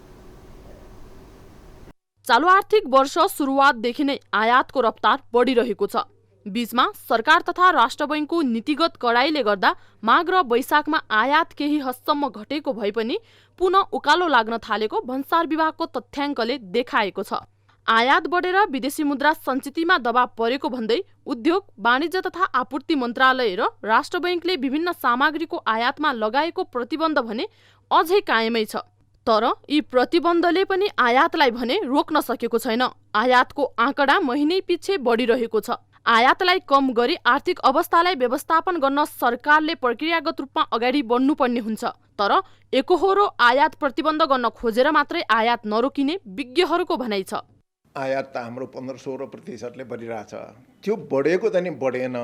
चालु आर्थिक वर्ष सुरुवातदेखि नै आयातको रफ्तार बढिरहेको छ। बीचमा सरकार तथा राष्ट्र बैंकको नीतिगत कडाइले गर्दा माघ र वैशाखमा आयात केही हदसम्म घटेको भए पनि पुनः उकालो लाग्न थालेको भन्सार विभागको तथ्याङ्कले देखाएको छ। आयात बढेर विदेशी मुद्रा सञ्चितमा दबाव परेको भन्दै उद्योग, वाणिज्य तथा आपूर्ति मन्त्रालय र राष्ट्र बैंकले विभिन्न सामग्रीको आयातमा लगाएको प्रतिबन्ध भने अझै कायमै छ। तर यी प्रतिबन्धले पनि आयातलाई भने रोक्न सकेको छैन। आयातको आँकडा महिनै पछि बढिरहेको छ। आयातलाई कम गरी आर्थिक अवस्थालाई व्यवस्थापन गर्न सरकारले प्रक्रियागत रूपमा अगाडि बढ्नुपर्ने हुन्छ। तर एकहोरो आयात प्रतिबन्ध गर्न खोजेर मात्रै आयात नरोकिने विज्ञहरूको भनाइ छ। आयात त हाम्रो 15-16% बढिरहेछ। त्यो बढेको त नि बढेन,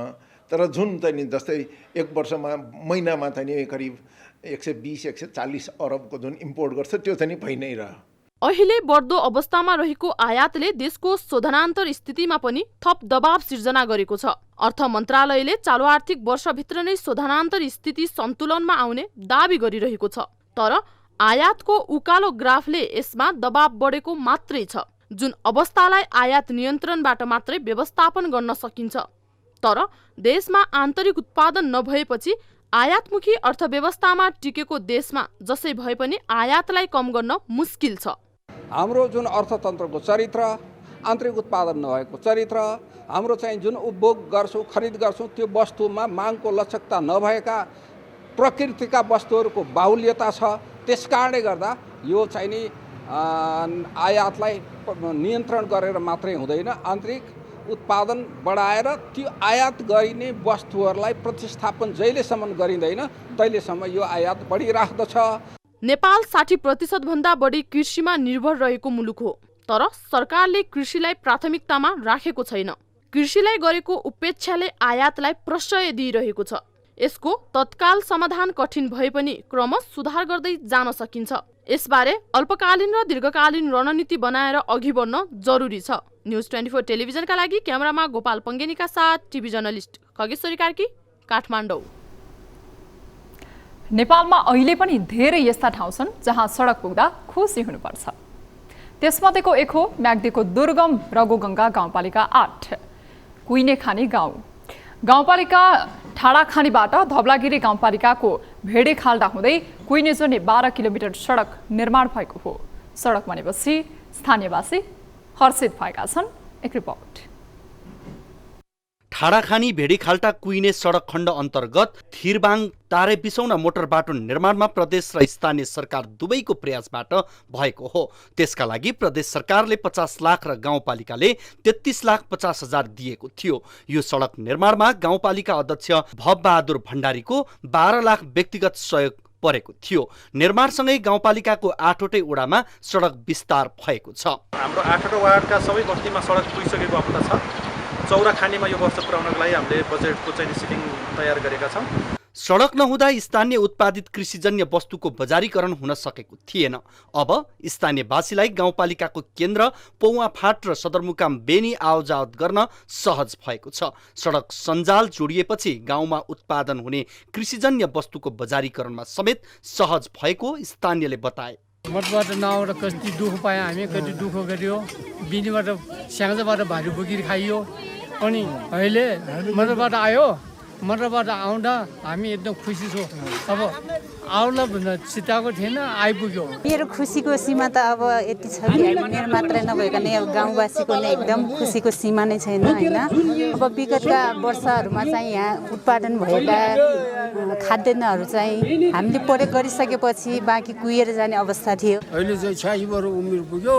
तर जुन त नि जस्तै एक वर्षमा महिनामा त नि करिब 120-140 अरबको जुन इम्पोर्ट गर्छ त्यो त नि भइ नै रह। अहिले बढ्दो अवस्थामा रहेको आयातले देशको शोधनान्तर स्थितिमा पनि थप दबाव सिर्जना गरेको छ। अर्थ मन्त्रालयले चालु आर्थिक वर्षभित्र नै शोधनान्तर स्थिति सन्तुलनमा आउने दावी गरिरहेको छ। तर आयातको उकालो ग्राफले यसमा दबाव बढेको मात्रै छ, जुन अवस्थालाई आयात नियन्त्रणबाट मात्रै व्यवस्थापन गर्न सकिन्छ। तर देशमा आन्तरिक उत्पादन नभएपछि आयातमुखी अर्थव्यवस्थामा टिकेको देशमा जसै भए पनि आयातलाई कम गर्न मुस्किल छ। हाम्रो जुन अर्थतन्त्रको चरित्र, आन्तरिक उत्पादन नभएको चरित्र, हाम्रो चाहिँ जुन उपभोग गर्छौँ, खरिद गर्छौँ, त्यो वस्तुमा मागको लचकता नभएका प्रकृतिका वस्तुहरूको बाहुल्यता छ। त्यसकारणले गर्दा यो चाहिँ नि आयातलाई नियन्त्रण गरेर मात्रै हुँदैन, आन्तरिक उत्पादन बढाएर त्यो आयात गरिने वस्तुहरूलाई प्रतिस्थापन जहिलेसम्म गरिँदैन तहिलेसम्म यो आयात बढिराख्दछ। नेपाल 60% भन्दा बढी कृषिमा निर्भर रहेको मुलुक हो। तर सरकारले कृषिलाई प्राथमिकतामा राखेको छैन। कृषिलाई गरेको उपेक्षाले आयातलाई प्रश्रय दिइरहेको छ। यसको तत्काल समाधान कठिन भए पनि क्रमशः सुधार गर्दै जान सकिन्छ। यसबारे अल्पकालीन र दीर्घकालीन रणनीति बनाएर अघि बढ्न जरुरी छ। न्युज 24 टेलिभिजनका लागि क्यामेरामा गोपाल पङ्गेनीका साथ टिभी जर्नलिस्ट खगेश्वरी कार्की, काठमाडौँ। नेपालमा अहिले पनि धेरै यस्ता ठाउँ छन् जहाँ सडक पुग्दा खुसी हुनुपर्छ। त्यसमध्येको एक हो म्याग्दीको दुर्गम रघुगङ्गा गाउँपालिका 8 कुइनेखानी गाउँ। गाउँपालिका ठाडाखानीबाट धवलागिरी गाउँपालिकाको भेडेखाल्डा हुँदै कुइने जोड्ने 12 किलोमिटर सडक निर्माण भएको हो। सडक बनेपछि स्थानीयवासी हर्षित भएका छन्। एक रिपोर्ट। ठाडाखानी भेडीखाल्टा कुइने सडक खण्ड अन्तर्गत थिरबाङ तारे बिसौना मोटर बाटो निर्माणमा प्रदेश र स्थानीय सरकार दुवैको प्रयासबाट भएको हो। त्यसका लागि प्रदेश सरकारले 50 लाख र गाउँपालिकाले 33,50,000 दिएको थियो। यो सडक निर्माणमा गाउँपालिका अध्यक्ष भवबहादुर भण्डारीको 12 लाख व्यक्तिगत सहयोग परेको थियो। निर्माणसँगै गाउँपालिकाको 8वटै वडामा सडक विस्तार भएको छ। हाम्रो 8वटा वार्डका सबै बस्तीमा सडक पुगिसकेको अवस्था छ। चौराखानीमा यो वर्ष पुर्याउनको लागि हामीले बजेटको चाहिँ सिटिङ तयार गरेका छौँ। सडक नहुँदा स्थानीय उत्पादित कृषिजन्य वस्तुको बजारीकरण हुन सकेको थिएन। अब स्थानीयवासीलाई गाउँपालिकाको केन्द्र पौवाफाट र सदरमुकाम बेनी आवजावत गर्न सहज भएको छ। सडक सञ्जाल जोडिएपछि गाउँमा उत्पादन हुने कृषिजन्य वस्तुको बजारीकरणमा समेत सहज भएको स्थानीयले बताए। मठबाट नआएर कति दुःख पायो, हामी कति दुःख गरियो, बिनीबाट स्याङ्जाबाट भारी बोकेर खाइयो। अनि अहिले मठबाट आयो, मठबाट आउँदा हामी एकदम खुसी छौँ। अब आउला भन्दा चिताएको थिएन, आइपुग्यो। मेरो खुसीको सीमा त अब यति छ कि मेरो मात्रै नभइकन गाउँवासीको नै एकदम खुसीको सीमा नै छैन होइन। अब विगतका वर्षहरूमा चाहिँ यहाँ उत्पादन भएका खाद्यान्नहरू चाहिँ हामीले प्रयोग गरिसकेपछि बाँकी कुहिएर जाने अवस्था थियो। अहिले चाहिँ 86 वर्ष उमेर पुग्यो,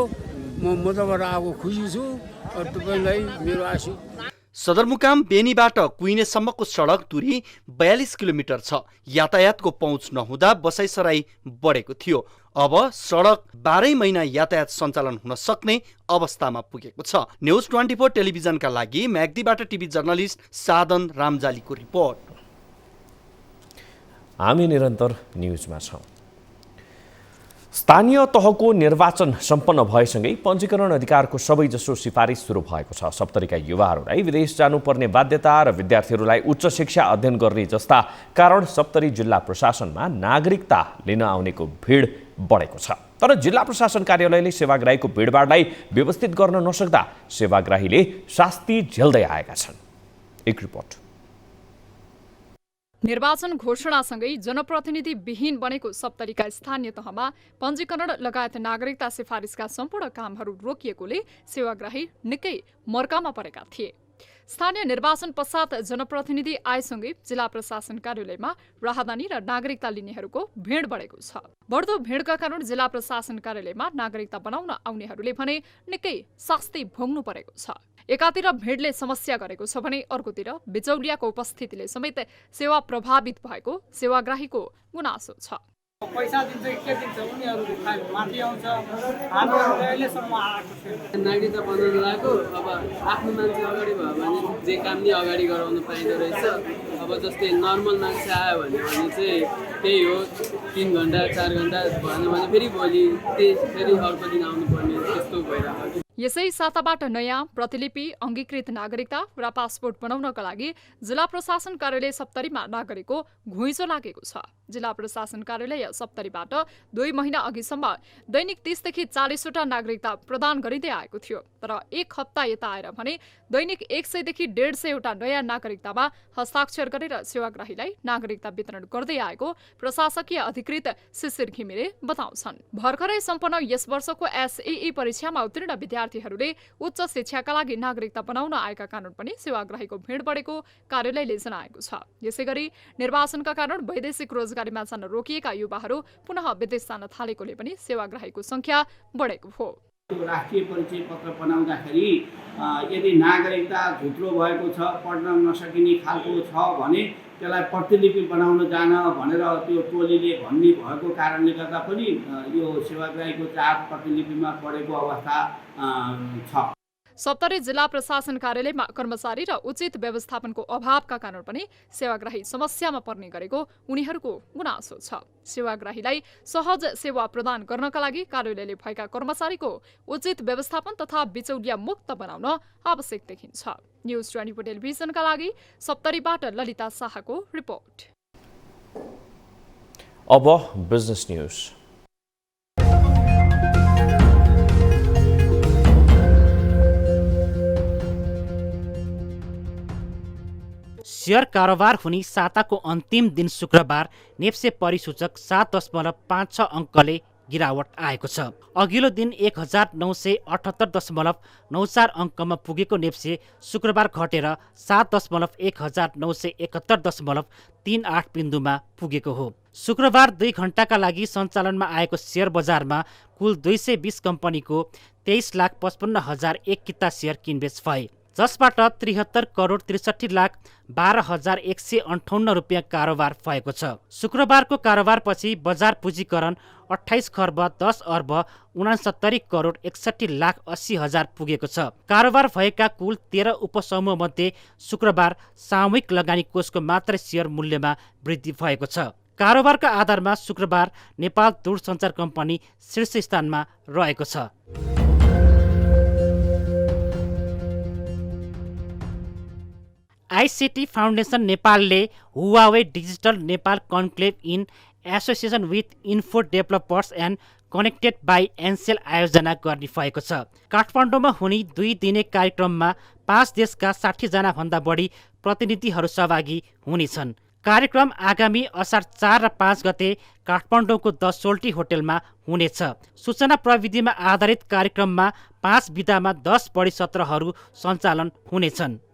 म मठबाट आएको खुसी छु। तपाईँलाई मेरो आशीर्वाद। सदरमुकाम बेनीबाट कुइनेसम्मको सडक दूरी 42 किलोमिटर छ। यातायातको पहुँच नहुँदा बसाइसराई बढेको थियो। अब सडक 12 महिना यातायात सञ्चालन हुन सक्ने अवस्थामा पुगेको छ। न्युज 24 टेलिभिजनका लागि म्याग्दीबाट टिभी जर्नलिस्ट साधन रामजालीको रिपोर्ट। हामी निरन्तर न्युजमा छौँ। स्थानीय तहको निर्वाचन सम्पन्न भएसँगै पञ्जीकरण अधिकारको सबैजसो सिफारिस सुरु भएको छ। सप्तरीका युवाहरूलाई विदेश जानुपर्ने बाध्यता र विद्यार्थीहरूलाई उच्च शिक्षा अध्ययन गर्ने जस्ता कारण सप्तरी जिल्ला प्रशासनमा नागरिकता लिन आउनेको भिड बढेको छ। तर जिल्ला प्रशासन कार्यालयले सेवाग्राहीको भिडभाडलाई व्यवस्थित गर्न नसक्दा सेवाग्राहीले शास्ति झेल्दै आएका छन्। एक रिपोर्ट। निर्वाचन घोषणासँगै जनप्रतिनिधि विहीन बनेको सप्तरीका स्थानीय तहमा पञ्जीकरण लगायत नागरिकता सिफारिसका सम्पूर्ण कामहरू रोकिएकोले सेवाग्राही निकै मर्कामा परेका थिए। स्थानीय निर्वाचन पश्चात जनप्रतिनिधि आएसँगै जिल्ला प्रशासन कार्यालयमा राहदानी र नागरिकता लिनेहरूको भिड बढेको छ। बढ्दो भिडका कारण जिल्ला प्रशासन कार्यालयमा नागरिकता बनाउन आउनेहरूले भने निकै शास्ति भोग्नु परेको छ। एकातिर भिडले समस्या गरेको छ भने अर्कोतिर बिचौलियाको उपस्थितिले समेत सेवा प्रभावित भएको सेवाग्राहीको गुनासो छ। पैसा दिन्छ के दिन्छ उनीहरू माथि आउँछ, हामीहरू अहिलेसम्म आएको छैन। नागरिकता बनाउनु लागेको, अब आफ्नो मान्छे अगाडि भयो भने जे काम नि अगाडि गराउनु पाइँदो रहेछ। अब जस्तै नर्मल मान्छे आयो भने चाहिँ त्यही हो 3 घन्टा 4 घन्टा भएन भने फेरि भोलि फेरि अर्को दिन आउनुपर्ने त्यस्तो भइरहेको। यसै साताबाट नयाँ प्रतिलिपि अङ्गीकृत नागरिकता र पासपोर्ट बनाउनका लागि जिल्ला प्रशासन कार्यालय सप्तरीमा नागरिकको घुइँचो लागेको छ। जिल्ला प्रशासन कार्यालय सप्तरीबाट 2 महिना अघिसम्म दैनिक 30 देखि 40 वटा नागरिकता प्रदान गरिँदै आएको थियो। तर 1 हप्ता यता आएर भने दैनिक 100 देखि 150 वटा नयाँ नागरिकतामा हस्ताक्षर गरेर सेवाग्राहीलाई नागरिकता वितरण गर्दै आएको प्रशासकीय अधिकृत शिशिर घिमिरे बताउँछन्। भर्खरै सम्पन्न यस वर्षको एसईई परीक्षामा उत्तीर्ण विद्यार्थीहरूले उच्च शिक्षाका लागि नागरिकता बनाउन आएका कारण पनि सेवाग्राहीको भिड बढेको कार्यालयले जनाएको छ। यसैगरी निर्वाचनका कारण वैदेशिक रोजगारीमा जान रोकिएका युवाहरू पुनः विदेश जान थालेकोले पनि सेवाग्राहीको संख्या बढेको हो। राष्ट्रिय परिचय पत्र बनाउँदाखेरि यदि नागरिकता झुत्रो भएको छ, पढ्न नसकिने खालको छ भने त्यसलाई प्रतिलिपि बनाउन जान भनेर त्यो टोलीले भन्ने भएको कारणले गर्दा पनि यो सेवाग्राहीको चाप प्रतिलिपिमा पढेको अवस्था छ। सप्तरी जिल्ला प्रशासन कार्यालयमा कर्मचारी र उचित व्यवस्थापनको अभावका कारण पनि सेवाग्राही समस्यामा पर्ने गरेको उनीहरूको गुनासो छ। सेवाग्राहीलाई सहज सेवा प्रदान गर्नका लागि कार्यालयले भएका कर्मचारीको उचित व्यवस्थापन तथा बिचौलिया मुक्त बनाउन आवश्यक देखिन्छ। न्युज 24 टेलिभिजनका लागि सप्तरीबाट ललिता शाहको रिपोर्ट। अब बिजनेस न्युज। शेयर कारोबार हुने साताको अन्तिम दिन शुक्रबार नेप्से परिसूचक 7.56 अङ्कले गिरावट आएको छ। अघिल्लो दिन 1978.94 अङ्कमा पुगेको नेप्से शुक्रबार घटेर 7.1971.38 बिन्दुमा पुगेको हो। शुक्रबार 2 घण्टाका लागि सञ्चालनमा आएको शेयर बजारमा कुल 220 कम्पनीको 23,55,001 किता शेयर किनबेच भए। जसबाट 73 करोड 63 लाख 12,158 रुपियाँ कारोबार भएको छ। शुक्रबारको कारोबारपछि बजार पुँजीकरण 28 खर्ब 10 अर्ब 69 करोड 61 लाख 80 हजार पुगेको छ। कारोबार भएका कुल 13 उपसमूह मध्ये शुक्रबार सामूहिक लगानी कोषको मात्रै सेयर मूल्यमा वृद्धि भएको छ। कारोबारका आधारमा शुक्रबार नेपाल दूरसञ्चार कम्पनी शीर्ष स्थानमा रहेको छ। आइसिटी फाउन्डेसन नेपालले Huawei digital Nepal conclave in association with info developers and connected by Ncell आयोजना गर्ने भएको छ। काठमाडौँमा हुने 2 दिने कार्यक्रममा 5 देशका 60 जना भन्दा बढी प्रतिनिधिहरू सहभागी हुनेछन्। कार्यक्रम आगामी असार 4 र 5 गते काठमाडौँको द सोल्टी होटेलमा हुनेछ। सूचना प्रविधिमा आधारित कार्यक्रममा 5 विधामा 10 बढी सत्रहरू सञ्चालन हुनेछन्।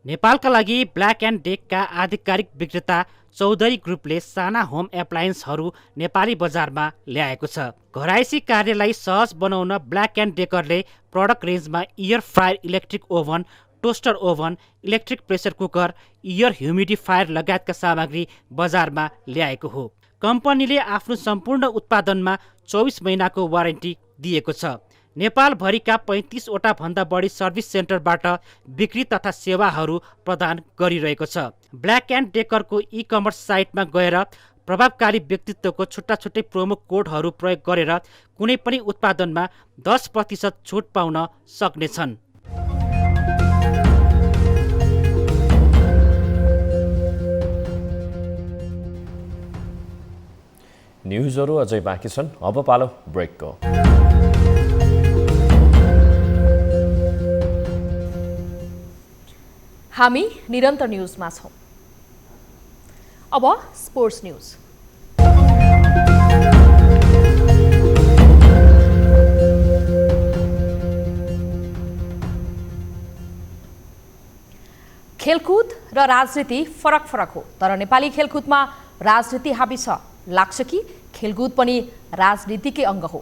नेपालका लागि ब्ल्याक एन्ड डेकका आधिकारिक विक्रेता चौधरी ग्रुपले साना होम एप्लायन्सहरू नेपाली बजारमा ल्याएको छ। घरायसी कार्यलाई सहज बनाउन ब्ल्याक एन्ड डेकरले प्रडक्ट रेन्जमा air fryer electric oven, toaster oven, electric pressure cooker, air humidifier लगायतका सामग्री बजारमा ल्याएको हो। कम्पनीले आफ्नो सम्पूर्ण उत्पादनमा 24 महिनाको वारेन्टी दिएको छ। नेपालभरिका 35 वटा भन्दा बढी सर्भिस सेन्टरबाट बिक्री तथा सेवाहरू प्रदान गरिरहेको छ। ब्ल्याक एन्ड डेकरको ई-कमर्स साइटमा गएर प्रभावकारी व्यक्तित्वको छुट्टा छुट्टै प्रोमो कोडहरू प्रयोग गरेर कुनै पनि उत्पादनमा 10% छुट पाउन सक्नेछन्। न्युजहरू अझै बाँकी छन्, अब पालो ब्रेकको। हामी निरन्तर न्युजमा छौँ। अब स्पोर्ट्स न्युज। खेलकुद र राजनीति फरक फरक हो, तर नेपाली खेलकुदमा राजनीति हाबी छ। लाग्छ कि खेलकुद पनि राजनीतिकै अङ्ग हो।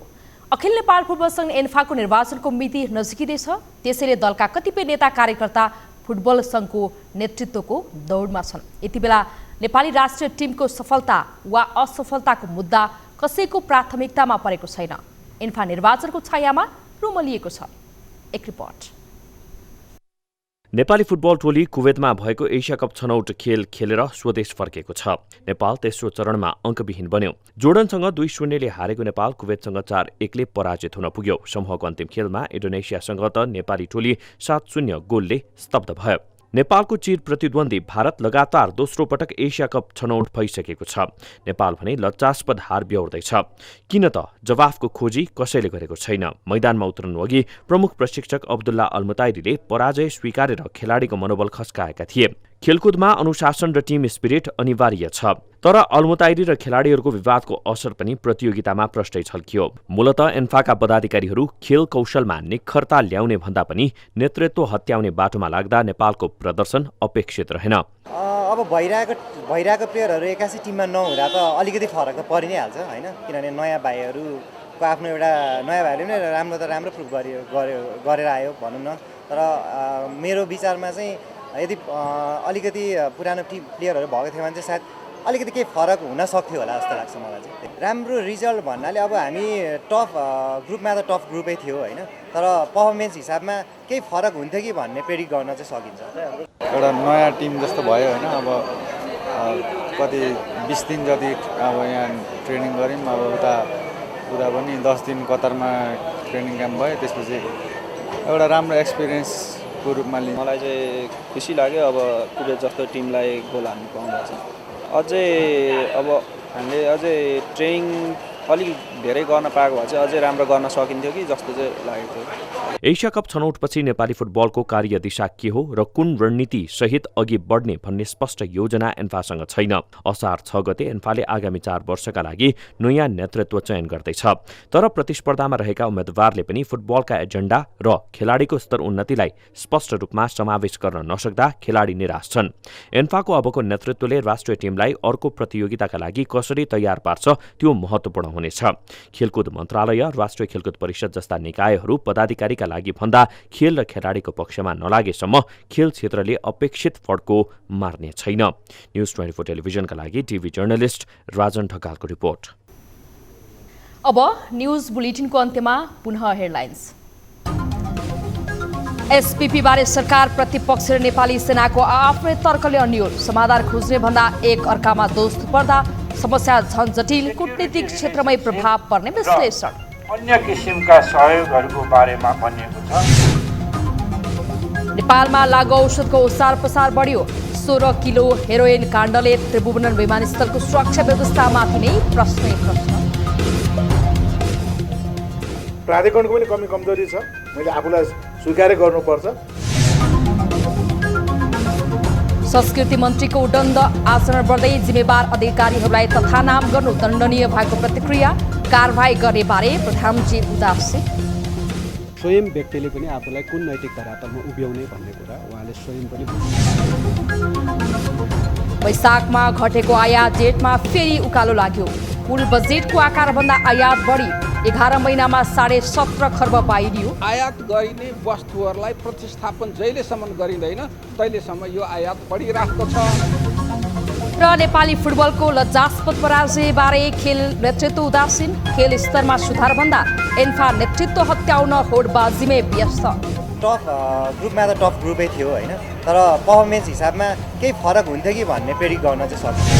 अखिल नेपाल फुटबल सङ्घ एन्फाको निर्वाचनको मिति नजिकिँदैछ, त्यसैले दलका कतिपय नेता कार्यकर्ता फुटबल सङ्घको नेतृत्वको दौडमा छन्। यति बेला नेपाली राष्ट्रिय टिमको सफलता वा असफलताको मुद्दा कसैको प्राथमिकतामा परेको छैन। एन्फा निर्वाचनको छायामा रुमलिएको छ। एक रिपोर्ट। नेपाली फुटबल टोली कुवेतमा भएको एसिया कप छनौट खेल खेलेर स्वदेश फर्केको छ। नेपाल तेस्रो चरणमा अङ्कविहीन बन्यो। जोर्डनसँग 2-0ले हारेको नेपाल कुवेतसँग 4-1ले पराजित हुन पुग्यो। समूहको अन्तिम खेलमा इन्डोनेसियासँग त नेपाली टोली 7-0 गोलले स्तब्ध भयो। नेपालको चिर प्रतिद्वन्दी भारत लगातार दोस्रो पटक एसिया कप छनौट भइसकेको छ। नेपाल भने लज्जास्पद हार बेहोर्दैछ। किन त जवाफको खोजी कसैले गरेको छैन। मैदानमा उत्रनु अघि प्रमुख प्रशिक्षक अब्दुल्ला अल्मुताइरीले पराजय स्वीकारेर खेलाडीको मनोबल खस्काएका थिए। खेलकुदमा अनुशासन र टिम स्पिरिट अनिवार्य छ, तर अल्मुताइरी र खेलाडीहरूको विवादको असर पनि प्रतियोगितामा प्रष्टै छल्कियो। मूलत एन्फाका पदाधिकारीहरू खेल कौशलमा निखरता ल्याउने भन्दा पनि नेतृत्व हत्याउने बाटोमा लाग्दा नेपालको प्रदर्शन अपेक्षित रहेन। अब भइरहेको प्लेयरहरू एकासी टिममा नहुँदा त अलिकति फरक त परि नै हाल्छ होइन, किनभने नयाँ भाइहरूको आफ्नो एउटा नयाँ भाइले पनि राम्रो प्रुभ गरेर आयो भनौँ न। तर मेरो विचारमा चाहिँ यदि अलिकति पुरानो प्लेयरहरू भएको थियो भने चाहिँ सायद अलिकति केही फरक हुन सक्थ्यो होला जस्तो लाग्छ मलाई चाहिँ। राम्रो रिजल्ट भन्नाले अब हामी टफ ग्रुपमा त टफ ग्रुपै थियो होइन, तर पर्फर्मेन्स हिसाबमा केही फरक हुन्थ्यो कि भन्ने प्रेडिक्ट गर्न चाहिँ सकिन्छ। एउटा नयाँ टिम जस्तो भयो होइन। अब कति 20 दिन जति अब यहाँ ट्रेनिङ गऱ्यौँ। अब उता पनि 10 दिन कतारमा ट्रेनिङ क्याम्प भयो। त्यसपछि एउटा राम्रो एक्सपिरियन्सको रूपमा लिन्छ। मलाई चाहिँ खुसी लाग्यो अब कुवेत जस्तो टिमलाई गोल हान्नु पाउँदा चाहिँ। अझै अब हामीले अझै ट्रेनिङ अलिक धेरै गर्न पाएको भए चाहिँ अझै राम्रो गर्न सकिन्थ्यो कि जस्तो चाहिँ लागेको थियो। एसिया कप छनौटपछि नेपाली फुटबलको कार्यदिशा के हो र कुन रणनीति सहित अघि बढ्ने भन्ने स्पष्ट योजना एन्फासँग छैन। असार 6 गते एन्फाले आगामी 4 वर्षका लागि नयाँ नेतृत्व चयन गर्दैछ, तर प्रतिस्पर्धामा रहेका उम्मेद्वारले पनि फुटबलका एजेन्डा र खेलाडीको स्तर उन्नतिलाई स्पष्ट रूपमा समावेश गर्न नसक्दा खेलाडी निराश छन्। एन्फाको अबको नेतृत्वले राष्ट्रिय टिमलाई अर्को प्रतियोगिताका लागि कसरी तयार पार्छ त्यो महत्त्वपूर्ण हुनेछ। खेलकुद मन्त्रालय, राष्ट्रिय खेलकुद परिषद जस्ता निकायहरू पदाधिकारीका लागि भन्दा खेल र खेलाडीको पक्षमा नलागेसम्म खेल क्षेत्रले अपेक्षित फड्को मार्ने छैन। न्युज 24 टेलिभिजनका लागि टिभी जर्नलिस्ट राजन ढकालको रिपोर्ट। अब न्युज बुलेटिनको अन्त्यमा पुनः हेडलाइन्स। एसपीपी बारे सरकार, प्रतिपक्ष र नेपाली सेनाको आफ्नै तर्कले अन्यल। समाधान खोज्ने भन्दा एक अर्कामा दोष पर्दा समस्या झन जटिल, कूटनीतिक क्षेत्रमै प्रभाव पर्ने विश्लेषण। अन्य किसिमका सहयोगहरूको बारेमा भनिएको छ। नेपालमा लागु औषधको ओसार पसार बढ्यो। 16 किलो हेरोइन काण्डले त्रिभुवन विमानस्थलको सुरक्षा व्यवस्थामाथि नै प्रश्न। प्राधिकरणको पनि कमी कमजोरी छ, मैले आफूलाई स्वीकार गर्नुपर्छ। संस्कृति मन्त्रीको उद्दण्ड आचरण बढ्दै जिम्मेवार अधिकारीहरूलाई तथा नाम गर्नु दण्डनीय भएको प्रतिक्रिया। कारबाही गर्ने बारे प्रधानमन्त्री उदासी। स्वयं व्यक्तिले पनि आफूलाई कुन नैतिक धरातलमा उभ्याउने भन्ने कुरा उहाँले स्वयं पनि। वैशाखमा घटेको आयात जेठमा फेरि उकालो लाग्यो। कुल बजेटको आकारभन्दा आयात बढी। 11 महिनामा 17.5 खर्ब पाइदियो। आयात गरिने वस्तुहरूलाई प्रतिस्थापन जहिलेसम्म गरिँदैन तहिलेसम्म यो आयात बढिरहेको छ। र नेपाली फुटबलको लज्जास्पद पराजयबारे खेल नेतृत्व उदासीन। खेल स्तरमा सुधार भन्दा एन्फा नेतृत्व हत्याउन होडबाजीमै व्यस्त। टफ ग्रुपमा त टफ ग्रुपै थियो होइन, तर पर्फर्मेन्स हिसाबमा केही फरक हुन्थ्यो कि भन्ने प्रेडिक्ट गर्न चाहिँ सकिन्छ।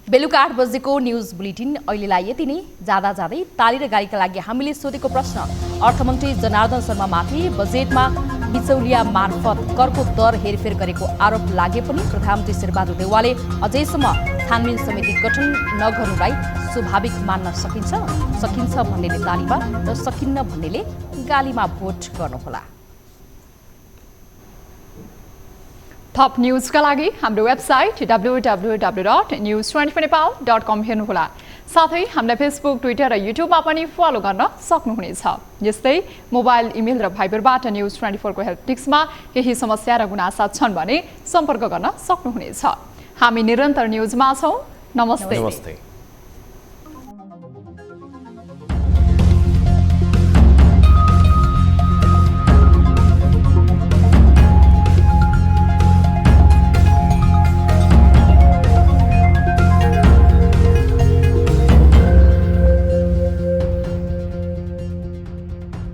बेलुका 8 बजेको न्युज बुलेटिन अहिलेलाई यति नै। जाँदा जाँदै ताली र गाडीका लागि हामीले सोधेको प्रश्न, अर्थमन्त्री जनार्दन शर्मामाथि बजेटमा बिचौलिया मार्फत करको दर हेरफेर गरेको आरोप लागे पनि प्रधानमन्त्री शेरबहादुर देउवाले अझैसम्म छानबिन समिति गठन नगर्नुलाई स्वाभाविक मान्न सकिन्छ भन्नेले तालीमा र सकिन्न भन्नेले गालीमा भोट गर्नुहोला। थप न्युजका लागि हाम्रो वेबसाइट www.news24nepal.com हेर्नुहोला। साथै हामीलाई फेसबुक, ट्विटर र युट्युबमा पनि फलो गर्न सक्नुहुनेछ। यस्तै मोबाइल, इमेल र भाइबरबाट न्युज 24 को हेल्प टिक्समा केही समस्या र गुनासा छन् भने सम्पर्क गर्न सक्नुहुनेछ। हामी निरन्तर न्युजमा छौँ। नमस्ते।